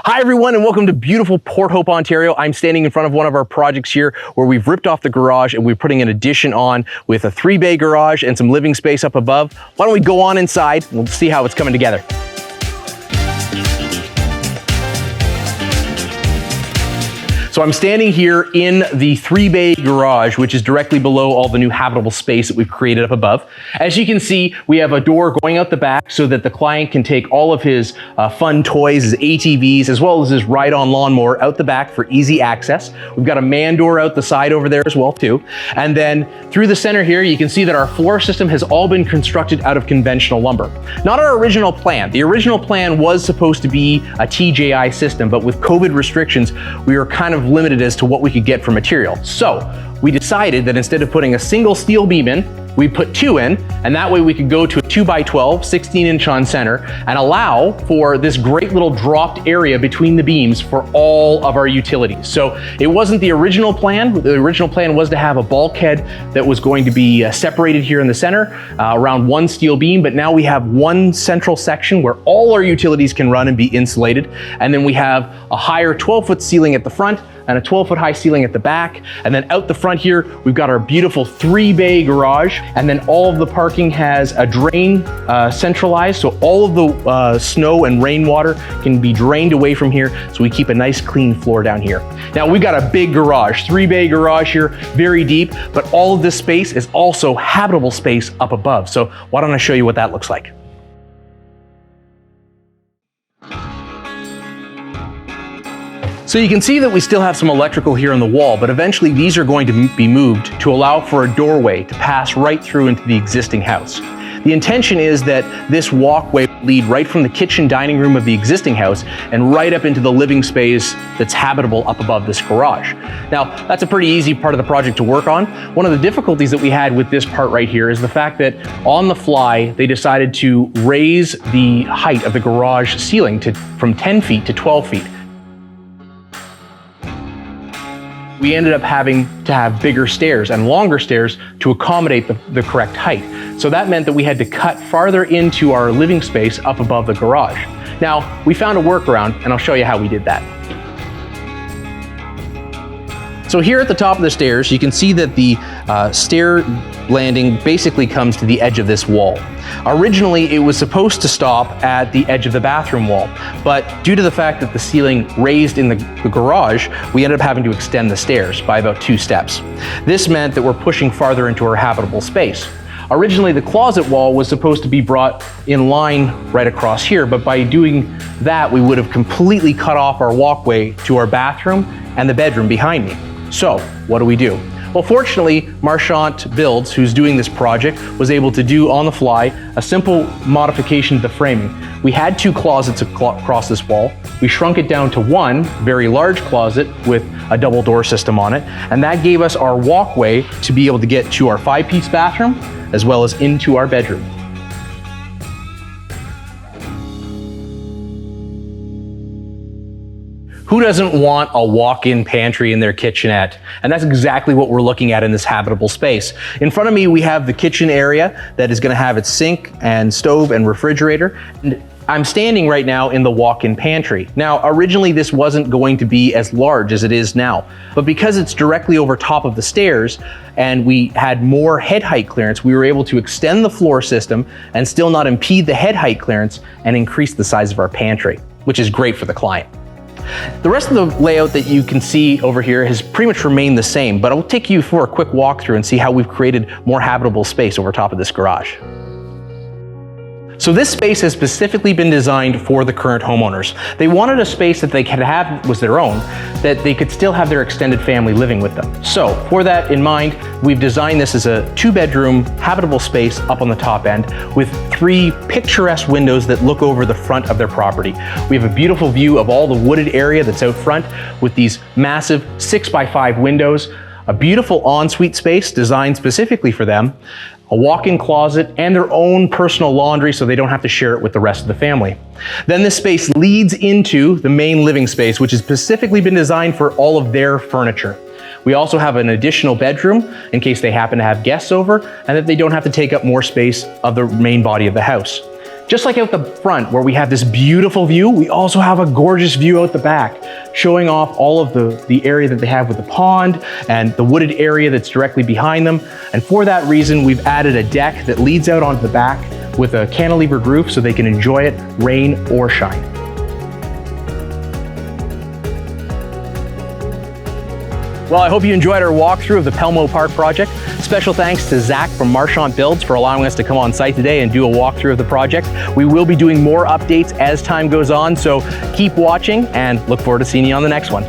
Hi everyone, and welcome to beautiful Port Hope, Ontario. I'm standing in front of one of our projects here where we've ripped off the garage and we're putting an addition on with a 3-bay garage and some living space up above. Why don't we go on inside and we'll see how it's coming together. So I'm standing here in the 3-bay garage, which is directly below all the new habitable space that we've created up above. As you can see, we have a door going out the back so that the client can take all of his fun toys, his ATVs, as well as his ride-on lawnmower out the back for easy access. We've got a man door out the side over there as well too. And then through the center here, you can see that our floor system has all been constructed out of conventional lumber. Not our original plan. The original plan was supposed to be a TJI system, but with COVID restrictions, we were kind of limited as to what we could get for material. So we decided that instead of putting a single steel beam in, we put 2 in, and that way we could go to a 2x12, 16-inch on center, and allow for this great little dropped area between the beams for all of our utilities. So it wasn't the original plan. The original plan was to have a bulkhead that was going to be separated here in the center around one steel beam, but now we have one central section where all our utilities can run and be insulated. And then we have a higher 12-foot ceiling at the front and a 12-foot high ceiling at the back. And then out the front here, we've got our beautiful 3-bay garage. And then all of the parking has a drain centralized. So all of the snow and rainwater can be drained away from here. So we keep a nice clean floor down here. Now we've got a big garage, 3-bay garage here, very deep, but all of this space is also habitable space up above. So why don't I show you what that looks like? So you can see that we still have some electrical here on the wall, but eventually these are going to be moved to allow for a doorway to pass right through into the existing house. The intention is that this walkway will lead right from the kitchen dining room of the existing house and right up into the living space that's habitable up above this garage. Now, that's a pretty easy part of the project to work on. One of the difficulties that we had with this part right here is the fact that on the fly, they decided to raise the height of the garage ceiling from 10 feet to 12 feet. We ended up having to have bigger stairs and longer stairs to accommodate the correct height. So that meant that we had to cut farther into our living space up above the garage. Now, we found a workaround, and I'll show you how we did that. So here at the top of the stairs, you can see that the stair landing basically comes to the edge of this wall. Originally, it was supposed to stop at the edge of the bathroom wall, but due to the fact that the ceiling raised in the garage, we ended up having to extend the stairs by about 2 steps. This meant that we're pushing farther into our habitable space. Originally, the closet wall was supposed to be brought in line right across here, but by doing that, we would have completely cut off our walkway to our bathroom and the bedroom behind me. So, what do? Well, fortunately, Marchant Builds, who's doing this project, was able to do on the fly a simple modification to the framing. We had 2 closets across this wall. We shrunk it down to 1 very large closet with a double door system on it, and that gave us our walkway to be able to get to our 5-piece bathroom as well as into our bedroom. Who doesn't want a walk-in pantry in their kitchenette? And that's exactly what we're looking at in this habitable space. In front of me, we have the kitchen area that is gonna have its sink and stove and refrigerator. And I'm standing right now in the walk-in pantry. Now, originally this wasn't going to be as large as it is now, but because it's directly over top of the stairs and we had more head height clearance, we were able to extend the floor system and still not impede the head height clearance and increase the size of our pantry, which is great for the client. The rest of the layout that you can see over here has pretty much remained the same, but I'll take you for a quick walkthrough and see how we've created more habitable space over top of this garage. So this space has specifically been designed for the current homeowners. They wanted a space that they could have was their own, that they could still have their extended family living with them. So for that in mind, we've designed this as a 2-bedroom habitable space up on the top end with 3 picturesque windows that look over the front of their property. We have a beautiful view of all the wooded area that's out front with these massive 6x5 windows, a beautiful ensuite space designed specifically for them, a walk-in closet, and their own personal laundry so they don't have to share it with the rest of the family. Then this space leads into the main living space, which has specifically been designed for all of their furniture. We also have an additional bedroom in case they happen to have guests over and that they don't have to take up more space of the main body of the house. Just like out the front where we have this beautiful view, we also have a gorgeous view out the back, showing off all of the area that they have with the pond and the wooded area that's directly behind them. And for that reason, we've added a deck that leads out onto the back with a cantilevered roof so they can enjoy it rain or shine. Well, I hope you enjoyed our walkthrough of the Pelmo Park project. Special thanks to Zach from Marchant Builds for allowing us to come on site today and do a walkthrough of the project. We will be doing more updates as time goes on, so keep watching and look forward to seeing you on the next one.